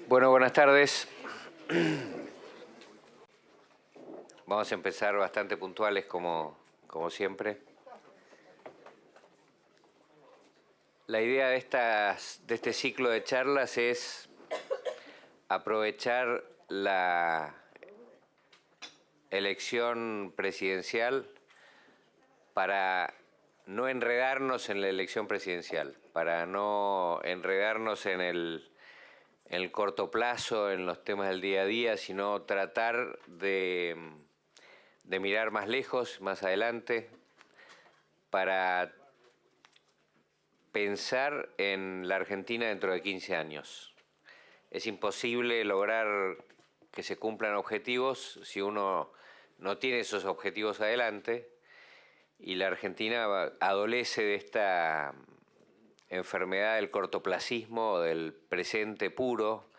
Bueno, buenas tardes. Vamos a empezar bastante puntuales como siempre. La idea de este ciclo de charlas es aprovechar la elección presidencial para no enredarnos en la elección presidencial, para no enredarnos en el corto plazo, en los temas del día a día, sino tratar de mirar más lejos, más adelante, para pensar en la Argentina dentro de 15 años. Es imposible lograr que se cumplan objetivos si uno no tiene esos objetivos adelante, y la Argentina adolece de esta enfermedad del cortoplacismo, del presente puro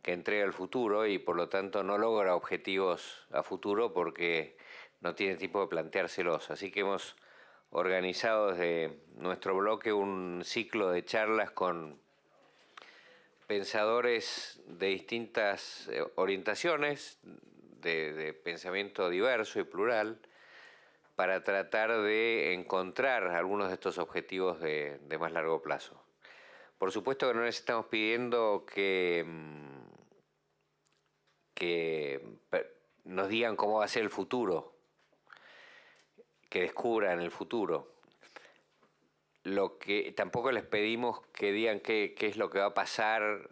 que entrega el futuro, y por lo tanto no logra objetivos a futuro porque no tiene tiempo de planteárselos. Así que hemos organizado desde nuestro bloque un ciclo de charlas con pensadores de distintas orientaciones, de pensamiento diverso y plural, para tratar de encontrar algunos de estos objetivos de más largo plazo. Por supuesto que no les estamos pidiendo que nos digan cómo va a ser el futuro, que descubran el futuro. Lo que tampoco les pedimos que digan qué es lo que va a pasar,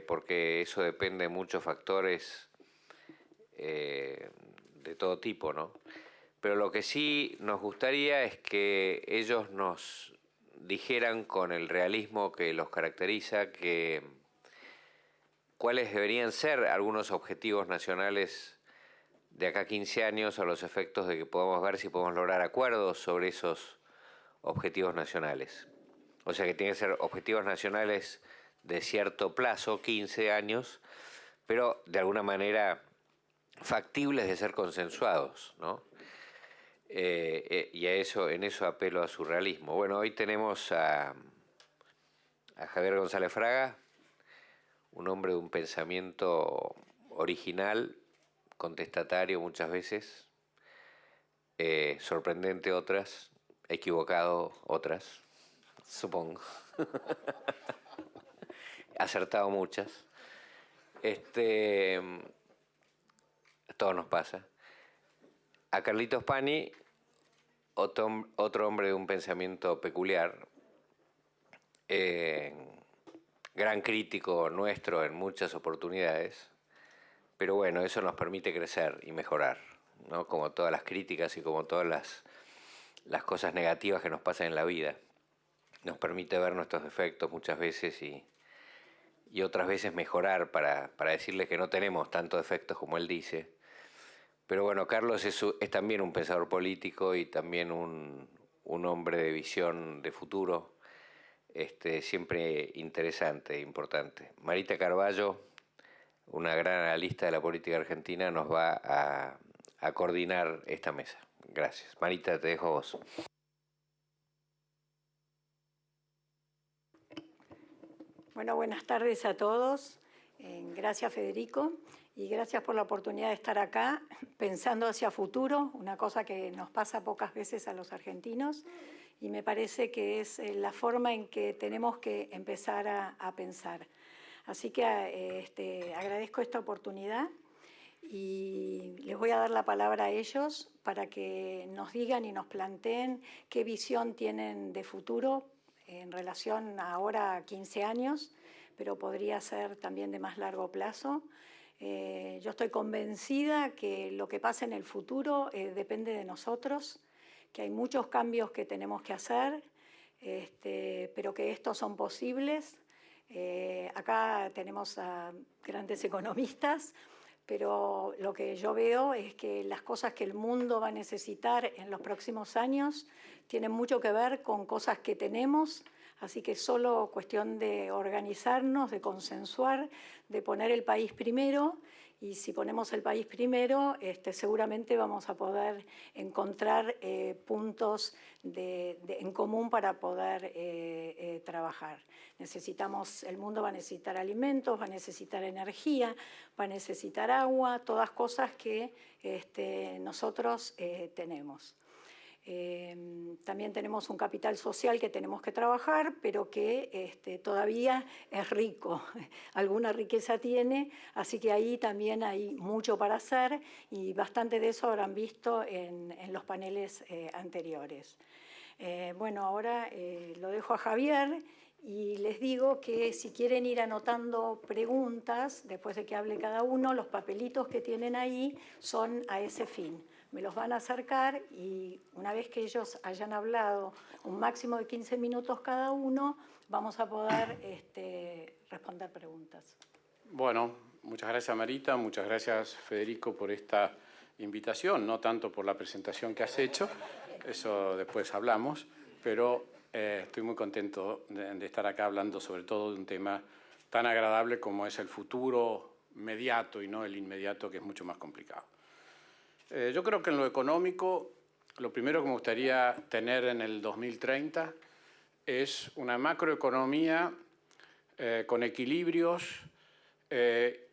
porque eso depende de muchos factores de todo tipo, ¿no? Pero lo que sí nos gustaría es que ellos nos dijeran con el realismo que los caracteriza cuáles deberían ser algunos objetivos nacionales de acá a 15 años, a los efectos de que podamos ver si podemos lograr acuerdos sobre esos objetivos nacionales. O sea que tienen que ser objetivos nacionales de cierto plazo, 15 años, pero de alguna manera factibles de ser consensuados, ¿no? Y en eso apelo a su realismo. Bueno, hoy tenemos a Javier González Fraga, un hombre de un pensamiento original, contestatario muchas veces, sorprendente otras, equivocado otras, supongo. Acertado muchas. Todo nos pasa. A Carlitos Pani, otro hombre de un pensamiento peculiar, gran crítico nuestro en muchas oportunidades, pero bueno, eso nos permite crecer y mejorar, ¿no? Como todas las críticas y como todas las cosas negativas que nos pasan en la vida. Nos permite ver nuestros defectos muchas veces y otras veces mejorar para decirles que no tenemos tantos defectos como él dice. Pero bueno, Carlos es también un pensador político y también un hombre de visión de futuro, siempre interesante e importante. Marita Carballo, una gran analista de la política argentina, nos va a coordinar esta mesa. Gracias. Marita, te dejo a vos. Bueno, buenas tardes a todos. Gracias, Federico, y gracias por la oportunidad de estar acá pensando hacia futuro, una cosa que nos pasa pocas veces a los argentinos, y me parece que es la forma en que tenemos que empezar a pensar. Así que agradezco esta oportunidad y les voy a dar la palabra a ellos para que nos digan y nos planteen qué visión tienen de futuro en relación a ahora 15 años, pero podría ser también de más largo plazo. Yo estoy convencida que lo que pasa en el futuro depende de nosotros, que hay muchos cambios que tenemos que hacer, pero que estos son posibles. Acá tenemos a grandes economistas, pero lo que yo veo es que las cosas que el mundo va a necesitar en los próximos años tienen mucho que ver con cosas que tenemos Así que es solo cuestión de organizarnos, de consensuar, de poner el país primero. Y si ponemos el país primero, seguramente vamos a poder encontrar puntos en común para poder trabajar. El mundo va a necesitar alimentos, va a necesitar energía, va a necesitar agua, todas cosas que nosotros tenemos. También tenemos un capital social que tenemos que trabajar, pero que todavía es rico, alguna riqueza tiene, así que ahí también hay mucho para hacer y bastante de eso habrán visto en los paneles anteriores. Bueno, ahora lo dejo a Javier y les digo que si quieren ir anotando preguntas, después de que hable cada uno, los papelitos que tienen ahí son a ese fin. Me los van a acercar y una vez que ellos hayan hablado un máximo de 15 minutos cada uno, vamos a poder responder preguntas. Bueno, muchas gracias Marita, muchas gracias Federico por esta invitación, no tanto por la presentación que has hecho, eso después hablamos, pero estoy muy contento de estar acá hablando sobre todo de un tema tan agradable como es el futuro mediato y no el inmediato, que es mucho más complicado. Yo creo que en lo económico, lo primero que me gustaría tener en el 2030 es una macroeconomía con equilibrios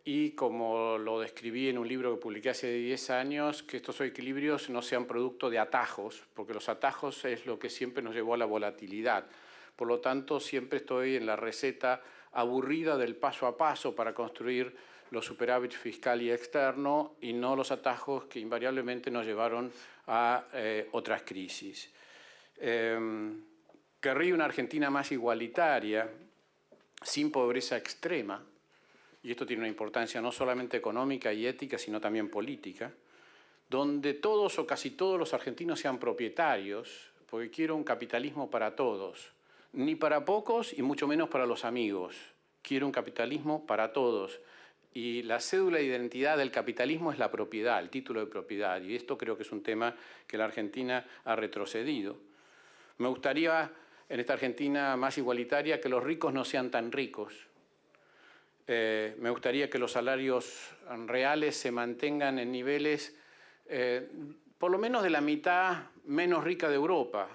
y, como lo describí en un libro que publiqué hace 10 años, que estos equilibrios no sean producto de atajos, porque los atajos es lo que siempre nos llevó a la volatilidad. Por lo tanto, siempre estoy en la receta aburrida del paso a paso para construir los superávit fiscal y externo y no los atajos que invariablemente nos llevaron a otras crisis. Querría una Argentina más igualitaria, sin pobreza extrema, y esto tiene una importancia no solamente económica y ética, sino también política, donde todos o casi todos los argentinos sean propietarios, porque quiero un capitalismo para todos, ni para pocos y mucho menos para los amigos. Quiero un capitalismo para todos. Y la cédula de identidad del capitalismo es la propiedad, el título de propiedad. Y esto creo que es un tema que la Argentina ha retrocedido. Me gustaría, en esta Argentina más igualitaria, que los ricos no sean tan ricos. Me gustaría que los salarios reales se mantengan en niveles por lo menos de la mitad menos rica de Europa.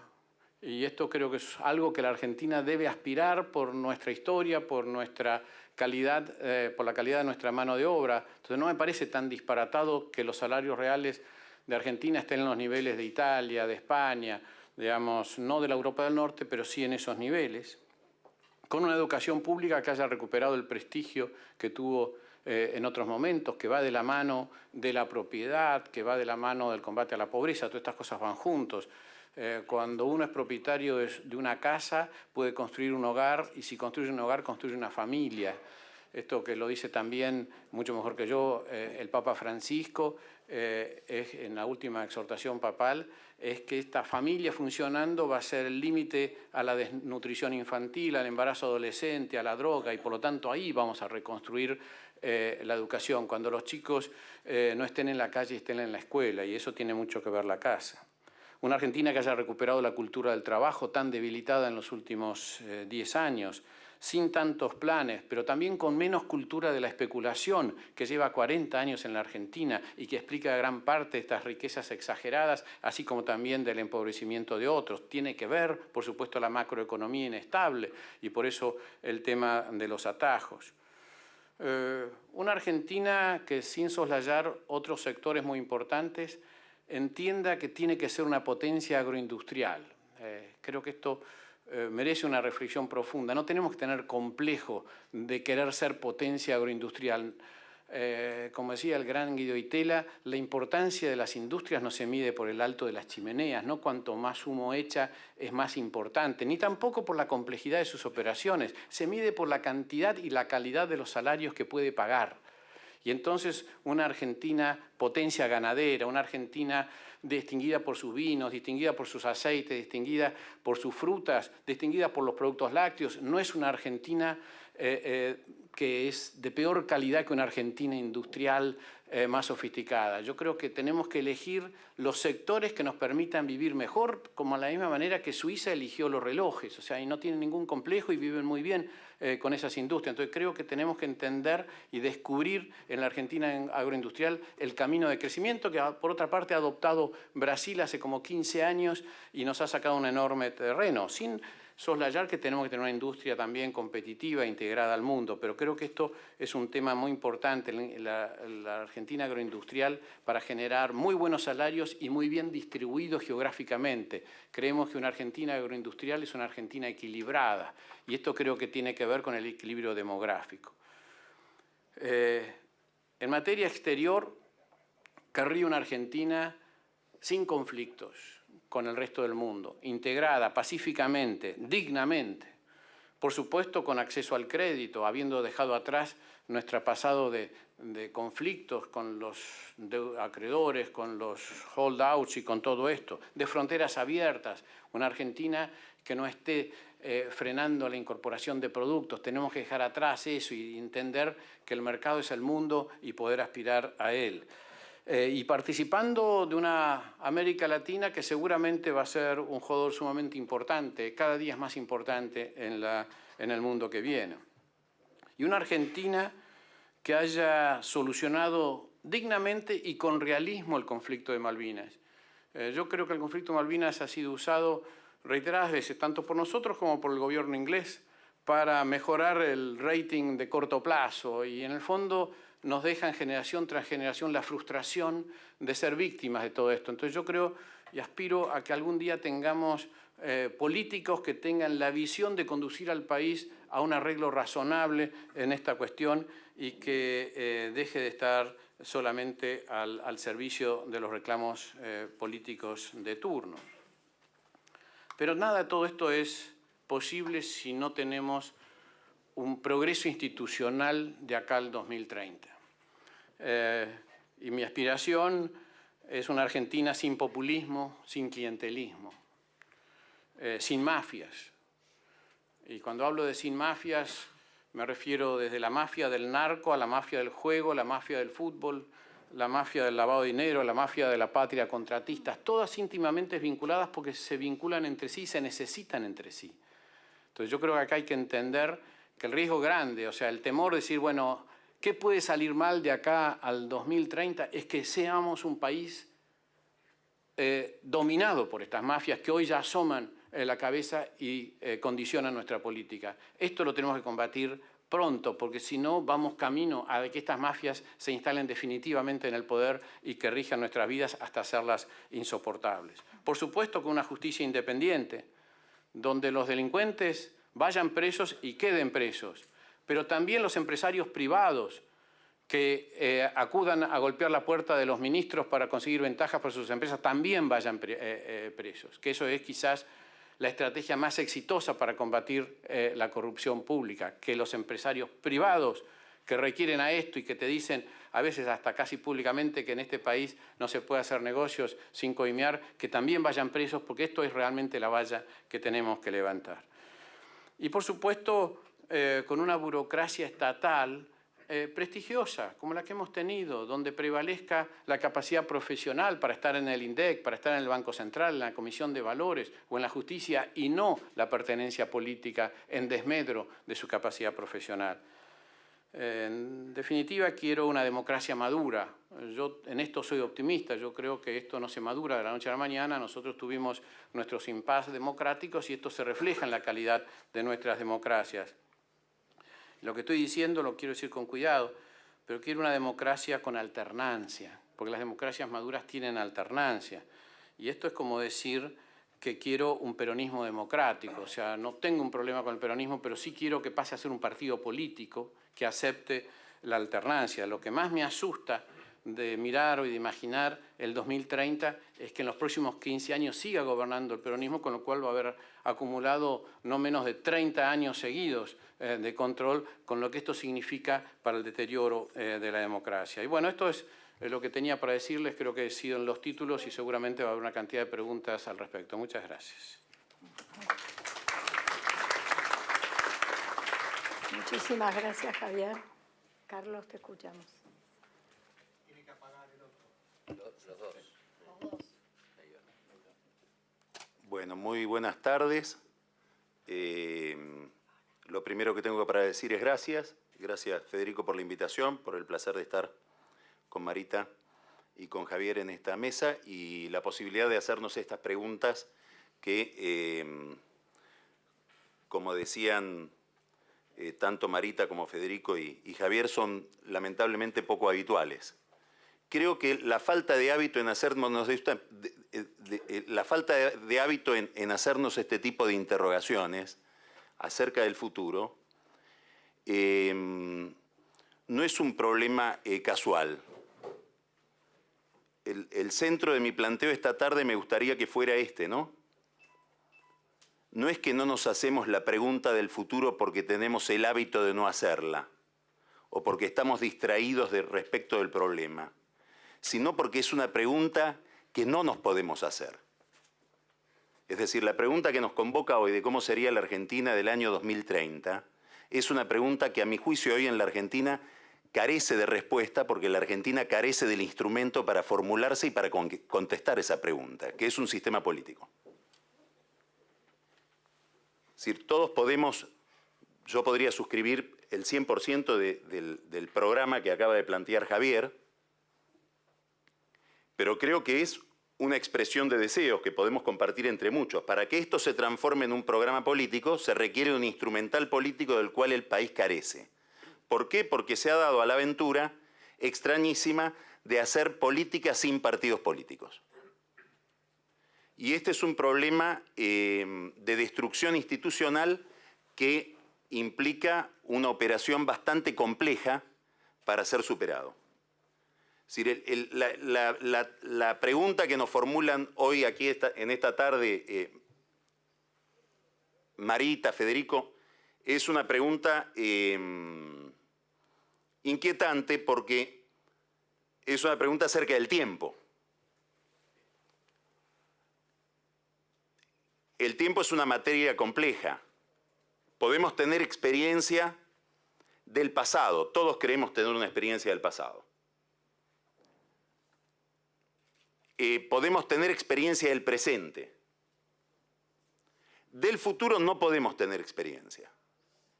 Y esto creo que es algo que la Argentina debe aspirar por nuestra historia, por nuestra calidad, por la calidad de nuestra mano de obra. Entonces no me parece tan disparatado que los salarios reales de Argentina estén en los niveles de Italia, de España, digamos, no de la Europa del Norte, pero sí en esos niveles, con una educación pública que haya recuperado el prestigio que tuvo en otros momentos, que va de la mano de la propiedad, que va de la mano del combate a la pobreza. Todas estas cosas van juntos. Cuando uno es propietario de una casa, puede construir un hogar, y si construye un hogar, construye una familia. Esto que lo dice también, mucho mejor que yo, el Papa Francisco, en la última exhortación papal, es que esta familia funcionando va a ser el límite a la desnutrición infantil, al embarazo adolescente, a la droga, y por lo tanto ahí vamos a reconstruir la educación, cuando los chicos no estén en la calle, estén en la escuela, y eso tiene mucho que ver la casa. Una Argentina que haya recuperado la cultura del trabajo, tan debilitada en los últimos 10 años, sin tantos planes, pero también con menos cultura de la especulación, que lleva 40 años en la Argentina y que explica gran parte de estas riquezas exageradas, así como también del empobrecimiento de otros. Tiene que ver, por supuesto, la macroeconomía inestable y por eso el tema de los atajos. Una Argentina que, sin soslayar otros sectores muy importantes, entienda que tiene que ser una potencia agroindustrial. Creo que esto merece una reflexión profunda. No tenemos que tener complejo de querer ser potencia agroindustrial. Como decía el gran Guido Itela, la importancia de las industrias no se mide por el alto de las chimeneas, no cuanto más humo echa es más importante, ni tampoco por la complejidad de sus operaciones, se mide por la cantidad y la calidad de los salarios que puede pagar. Y entonces una Argentina potencia ganadera, una Argentina distinguida por sus vinos, distinguida por sus aceites, distinguida por sus frutas, distinguida por los productos lácteos, no es una Argentina que es de peor calidad que una Argentina industrial más sofisticada. Yo creo que tenemos que elegir los sectores que nos permitan vivir mejor, como de la misma manera que Suiza eligió los relojes, o sea, y no tienen ningún complejo y viven muy bien con esas industrias. Entonces creo que tenemos que entender y descubrir en la Argentina agroindustrial el camino de crecimiento que por otra parte ha adoptado Brasil hace como 15 años y nos ha sacado un enorme terreno, sin soslayar que tenemos que tener una industria también competitiva, integrada al mundo, pero creo que esto es un tema muy importante, la Argentina agroindustrial, para generar muy buenos salarios y muy bien distribuidos geográficamente. Creemos que una Argentina agroindustrial es una Argentina equilibrada, y esto creo que tiene que ver con el equilibrio demográfico. En materia exterior, querría una Argentina sin conflictos con el resto del mundo, integrada pacíficamente, dignamente, por supuesto con acceso al crédito, habiendo dejado atrás nuestro pasado de conflictos con los acreedores, con los holdouts y con todo esto, de fronteras abiertas, una Argentina que no esté frenando la incorporación de productos. Tenemos que dejar atrás eso y entender que el mercado es el mundo y poder aspirar a él. Y participando de una América Latina que seguramente va a ser un jugador sumamente importante, cada día es más importante en el mundo que viene. Y una Argentina que haya solucionado dignamente y con realismo el conflicto de Malvinas. Yo creo que el conflicto de Malvinas ha sido usado reiteradas veces, tanto por nosotros como por el gobierno inglés, para mejorar el rating de corto plazo y en el fondo nos dejan generación tras generación la frustración de ser víctimas de todo esto. Entonces yo creo y aspiro a que algún día tengamos políticos que tengan la visión de conducir al país a un arreglo razonable en esta cuestión y que deje de estar solamente al servicio de los reclamos políticos de turno. Pero nada de todo esto es posible si no tenemos un progreso institucional de acá al 2030. Y mi aspiración es una Argentina sin populismo, sin clientelismo, sin mafias. Y cuando hablo de sin mafias, me refiero desde la mafia del narco a la mafia del juego, la mafia del fútbol, la mafia del lavado de dinero, la mafia de la patria contratistas, todas íntimamente vinculadas porque se vinculan entre sí, se necesitan entre sí. Entonces yo creo que acá hay que entender que el riesgo grande, o sea, el temor de decir, bueno, ¿qué puede salir mal de acá al 2030? Es que seamos un país dominado por estas mafias que hoy ya asoman la cabeza y condicionan nuestra política. Esto lo tenemos que combatir pronto, porque si no vamos camino a que estas mafias se instalen definitivamente en el poder y que rijan nuestras vidas hasta hacerlas insoportables. Por supuesto con una justicia independiente, donde los delincuentes vayan presos y queden presos, pero también los empresarios privados que acudan a golpear la puerta de los ministros para conseguir ventajas para sus empresas también vayan presos, que eso es quizás la estrategia más exitosa para combatir la corrupción pública, que los empresarios privados que requieren a esto y que te dicen a veces hasta casi públicamente que en este país no se puede hacer negocios sin coimear, que también vayan presos, porque esto es realmente la valla que tenemos que levantar. Y por supuesto, con una burocracia estatal prestigiosa, como la que hemos tenido, donde prevalezca la capacidad profesional para estar en el INDEC, para estar en el Banco Central, en la Comisión de Valores o en la Justicia, y no la pertenencia política en desmedro de su capacidad profesional. En definitiva, quiero una democracia madura. Yo en esto soy optimista, yo creo que esto no se madura de la noche a la mañana. Nosotros tuvimos nuestros impases democráticos y esto se refleja en la calidad de nuestras democracias. Lo que estoy diciendo lo quiero decir con cuidado, pero quiero una democracia con alternancia, porque las democracias maduras tienen alternancia. Y esto es como decir que quiero un peronismo democrático, o sea, no tengo un problema con el peronismo, pero sí quiero que pase a ser un partido político que acepte la alternancia. Lo que más me asusta de mirar o de imaginar el 2030 es que en los próximos 15 años siga gobernando el peronismo, con lo cual va a haber acumulado no menos de 30 años seguidos de control, con lo que esto significa para el deterioro de la democracia. Y bueno, esto es lo que tenía para decirles, creo que he sido en los títulos y seguramente va a haber una cantidad de preguntas al respecto. Muchas gracias. Muchísimas gracias, Javier. Carlos, te escuchamos. Tiene que apagar el otro. Los dos. Bueno, muy buenas tardes. Lo primero que tengo para decir es gracias. Gracias, Federico, por la invitación, por el placer de estar con Marita y con Javier en esta mesa y la posibilidad de hacernos estas preguntas que, como decían tanto Marita como Federico y Javier, son lamentablemente poco habituales. Creo que la falta de hábito en hacernos en hacernos este tipo de interrogaciones acerca del futuro no es un problema casual. El centro de mi planteo esta tarde me gustaría que fuera este, ¿no? No es que no nos hacemos la pregunta del futuro porque tenemos el hábito de no hacerla o porque estamos distraídos respecto del problema, sino porque es una pregunta que no nos podemos hacer. Es decir, la pregunta que nos convoca hoy de cómo sería la Argentina del año 2030 es una pregunta que a mi juicio hoy en la Argentina carece de respuesta porque la Argentina carece del instrumento para formularse y para contestar esa pregunta, que es un sistema político. Es decir, todos podemos, yo podría suscribir el 100% del programa que acaba de plantear Javier, pero creo que es una expresión de deseos que podemos compartir entre muchos. Para que esto se transforme en un programa político, se requiere un instrumental político del cual el país carece. ¿Por qué? Porque se ha dado a la aventura extrañísima de hacer política sin partidos políticos. Y este es un problema de destrucción institucional que implica una operación bastante compleja para ser superado. Es decir, la pregunta que nos formulan hoy aquí en esta tarde Marita, Federico, es una pregunta inquietante porque es una pregunta acerca del tiempo. El tiempo es una materia compleja. Podemos tener experiencia del pasado. Todos queremos tener una experiencia del pasado. Podemos tener experiencia del presente. Del futuro no podemos tener experiencia.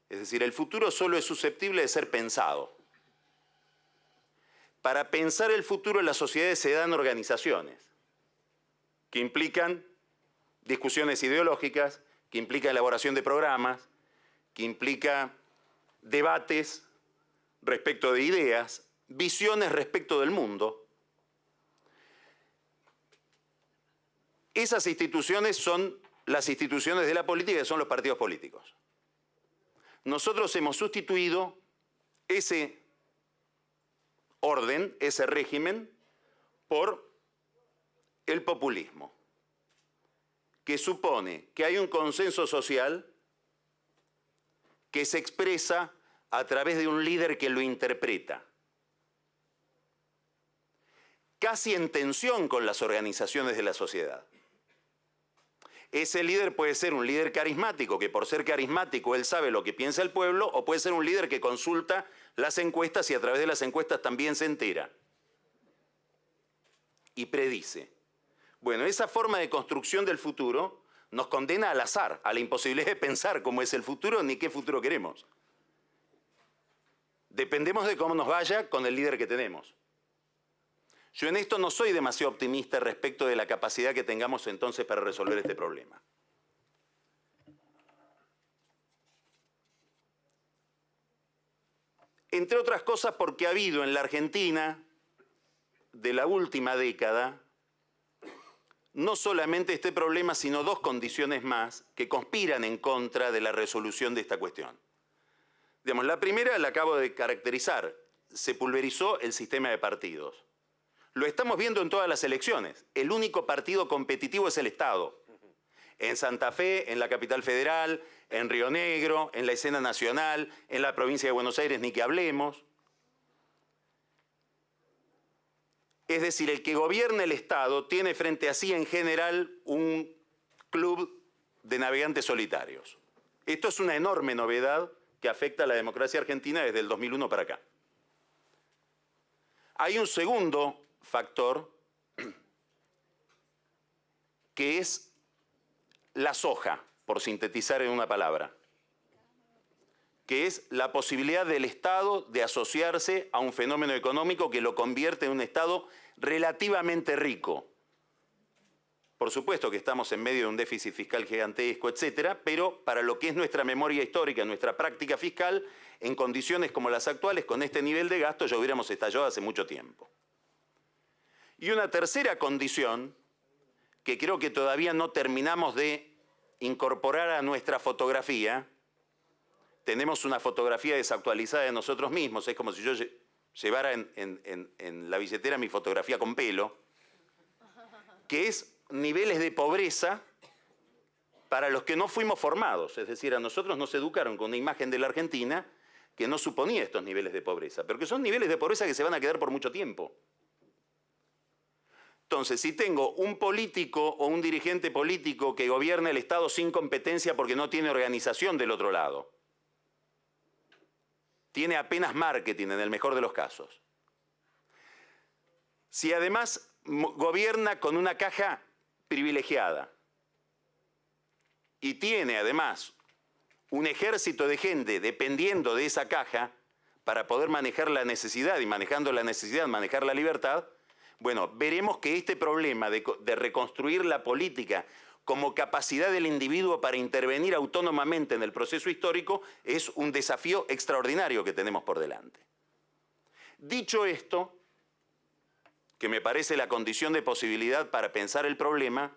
Es decir, el futuro solo es susceptible de ser pensado. Para pensar el futuro en las sociedades se dan organizaciones que implican discusiones ideológicas, que implica elaboración de programas, que implica debates respecto de ideas, visiones respecto del mundo. Esas instituciones son las instituciones de la política, que son los partidos políticos. Nosotros hemos sustituido ese orden, ese régimen, por el populismo, que supone que hay un consenso social que se expresa a través de un líder que lo interpreta, casi en tensión con las organizaciones de la sociedad. Ese líder puede ser un líder carismático, que por ser carismático él sabe lo que piensa el pueblo, o puede ser un líder que consulta las encuestas y a través de las encuestas también se entera y predice. Bueno, esa forma de construcción del futuro nos condena al azar, a la imposibilidad de pensar cómo es el futuro ni qué futuro queremos. Dependemos de cómo nos vaya con el líder que tenemos. Yo en esto no soy demasiado optimista respecto de la capacidad que tengamos entonces para resolver este problema. Entre otras cosas porque ha habido en la Argentina de la última década no solamente este problema, sino dos condiciones más que conspiran en contra de la resolución de esta cuestión. Digamos, la primera la acabo de caracterizar, se pulverizó el sistema de partidos. Lo estamos viendo en todas las elecciones. El único partido competitivo es el Estado. En Santa Fe, en la capital federal, en Río Negro, en la escena nacional, en la provincia de Buenos Aires, ni que hablemos. Es decir, el que gobierna el Estado tiene frente a sí en general un club de navegantes solitarios. Esto es una enorme novedad que afecta a la democracia argentina desde el 2001 para acá. Hay un segundo factor que es la soja, por sintetizar en una palabra, que es la posibilidad del Estado de asociarse a un fenómeno económico que lo convierte en un Estado relativamente rico. Por supuesto que estamos en medio de un déficit fiscal gigantesco, etcétera, pero para lo que es nuestra memoria histórica, nuestra práctica fiscal, en condiciones como las actuales, con este nivel de gasto, ya hubiéramos estallado hace mucho tiempo. Y una tercera condición, que creo que todavía no terminamos de incorporar a nuestra fotografía, tenemos una fotografía desactualizada de nosotros mismos, es como si yo llevara en la billetera mi fotografía con pelo, que es niveles de pobreza para los que no fuimos formados. Es decir, a nosotros nos educaron con una imagen de la Argentina que no suponía estos niveles de pobreza, pero que son niveles de pobreza que se van a quedar por mucho tiempo. Entonces, si tengo un político o un dirigente político que gobierna el Estado sin competencia porque no tiene organización del otro lado, tiene apenas marketing en el mejor de los casos. Si además gobierna con una caja privilegiada y tiene además un ejército de gente dependiendo de esa caja para poder manejar la necesidad y manejando la necesidad, manejar la libertad, bueno, veremos que este problema de reconstruir la política como capacidad del individuo para intervenir autónomamente en el proceso histórico es un desafío extraordinario que tenemos por delante. Dicho esto, que me parece la condición de posibilidad para pensar el problema,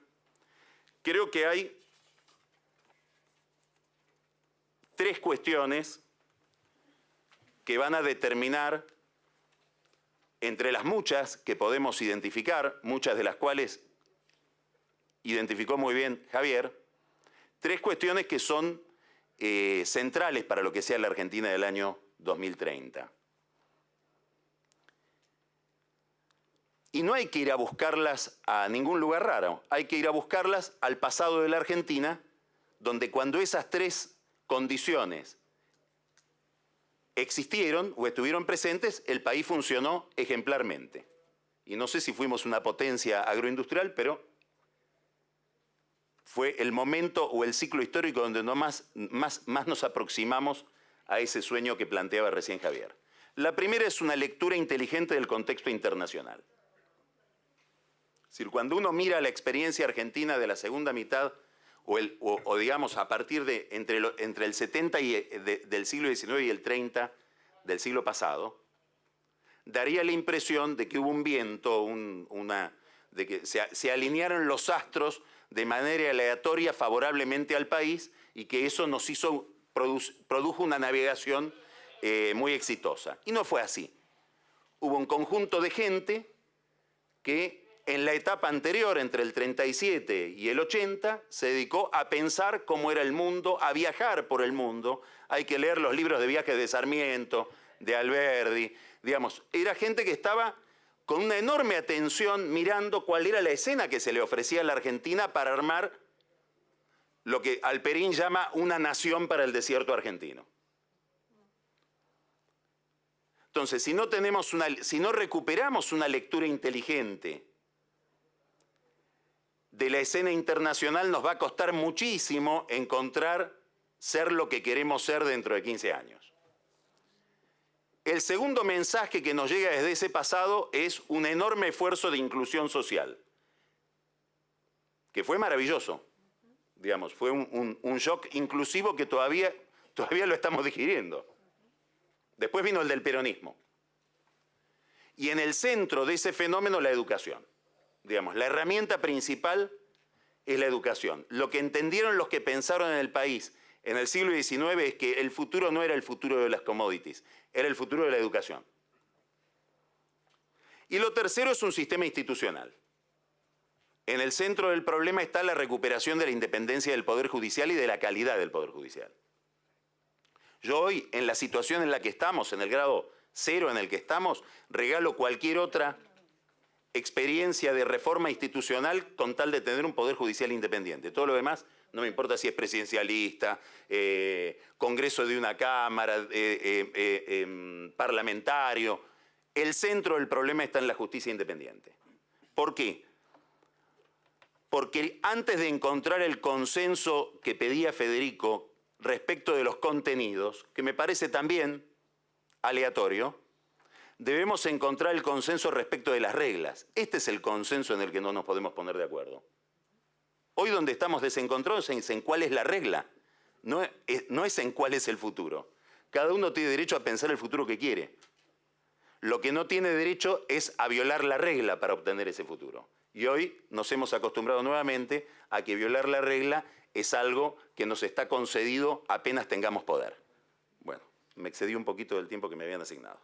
creo que hay tres cuestiones que van a determinar, entre las muchas que podemos identificar, muchas de las cuales identificó muy bien Javier, tres cuestiones que son centrales para lo que sea la Argentina del año 2030. Y no hay que ir a buscarlas a ningún lugar raro, hay que ir a buscarlas al pasado de la Argentina, donde cuando esas tres condiciones existieron o estuvieron presentes, el país funcionó ejemplarmente. Y no sé si fuimos una potencia agroindustrial, pero fue el momento o el ciclo histórico donde más nos aproximamos a ese sueño que planteaba recién Javier. La primera es una lectura inteligente del contexto internacional. Es decir, cuando uno mira la experiencia argentina de la segunda mitad, o digamos a partir de entre el 70 del siglo XIX y el 30 del siglo pasado, daría la impresión de que hubo un viento, de que se alinearon los astros de manera aleatoria favorablemente al país y que eso nos produjo una navegación muy exitosa. Y no fue así. Hubo un conjunto de gente que en la etapa anterior, entre el 37 y el 80, se dedicó a pensar cómo era el mundo, a viajar por el mundo. Hay que leer los libros de viajes de Sarmiento, de Alberdi. Digamos, era gente que estaba con una enorme atención mirando cuál era la escena que se le ofrecía a la Argentina para armar lo que Alperín llama una nación para el desierto argentino. Entonces, si no recuperamos una lectura inteligente de la escena internacional, nos va a costar muchísimo encontrar ser lo que queremos ser dentro de 15 años. El segundo mensaje que nos llega desde ese pasado es un enorme esfuerzo de inclusión social, que fue maravilloso. Digamos, fue un shock inclusivo que todavía lo estamos digiriendo. Después vino el del peronismo. Y en el centro de ese fenómeno, la educación. Digamos, la herramienta principal es la educación. Lo que entendieron los que pensaron en el país en el siglo XIX es que el futuro no era el futuro de las commodities, era el futuro de la educación. Y lo tercero es un sistema institucional. En el centro del problema está la recuperación de la independencia del Poder Judicial y de la calidad del Poder Judicial. Yo hoy, en la situación en la que estamos, en el grado cero en el que estamos, regalo cualquier otra experiencia de reforma institucional con tal de tener un Poder Judicial independiente. Todo lo demás No me importa si es presidencialista, congreso de una cámara, parlamentario. El centro del problema está en la justicia independiente. ¿Por qué? Porque antes de encontrar el consenso que pedía Federico respecto de los contenidos, que me parece también aleatorio, debemos encontrar el consenso respecto de las reglas. Este es el consenso en el que no nos podemos poner de acuerdo. Hoy donde estamos desencontrados es en cuál es la regla, no es en cuál es el futuro. Cada uno tiene derecho a pensar el futuro que quiere. Lo que no tiene derecho es a violar la regla para obtener ese futuro. Y hoy nos hemos acostumbrado nuevamente a que violar la regla es algo que nos está concedido apenas tengamos poder. Bueno, me excedí un poquito del tiempo que me habían asignado.